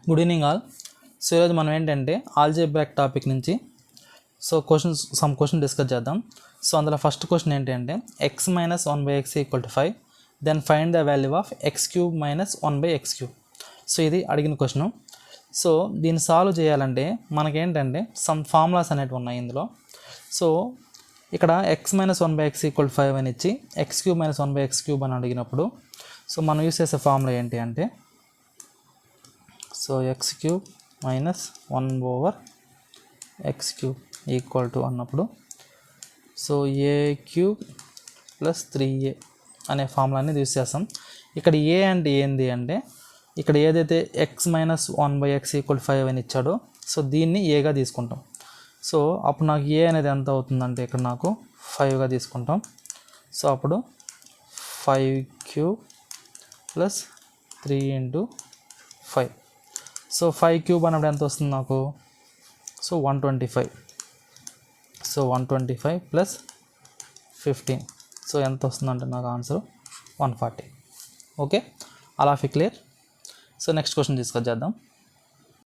Good evening all. So ఈరోజు మనం ఏంటంటే ఆల్జీబ్రాక్ టాపిక్ నుంచి సమ్ క్వశ్చన్ డిస్కస్ చేద్దాం. సో అందులో ఫస్ట్ క్వశ్చన్ ఏంటంటే x minus 1/x equal to 5, then find the value of x cube minus 1/x3. So ఇది అడిగిన క్వశ్చను. సో దీన్ని సాల్వ్ చేయాలంటే మనకేంటంటే సమ్ ఫార్ములాస్ అనేవి ఉన్నాయి ఇందులో. సో ఇక్కడ X minus 1/x equal to 5 అని ఇచ్చి ఎక్స్ క్యూబ్ మైనస్ 1/x3 అని అడిగినప్పుడు సో మనం యూస్ చేసే ఫార్ములా ఏంటి అంటే so X cube minus 1/x3 equal to అన్నప్పుడు సో ఏ క్యూబ్ ప్లస్ 3a అనే ఫార్ములాని యూస్ చేస్తాం. ఇక్కడ ఏ అంటే ఏంది అంటే ఇక్కడ ఏదైతే ఎక్స్ మైనస్ 1/x ఈక్వల్ 5 అని ఇచ్చాడో సో దీన్ని ఏగా తీసుకుంటాం. సో అప్పుడు నాకు ఏ అనేది ఎంత అవుతుందంటే ఇక్కడ నాకు 5గా తీసుకుంటాం. సో అప్పుడు 5³ ప్లస్ 3 × 5. సో 5³ అన్నప్పుడు ఎంత వస్తుంది నాకు? సో 125. So 125 plus 15. సో ఎంత వస్తుందంటే నాకు ఆన్సర్ 140. ఓకే, అలా clear. So next question discuss చేద్దాం.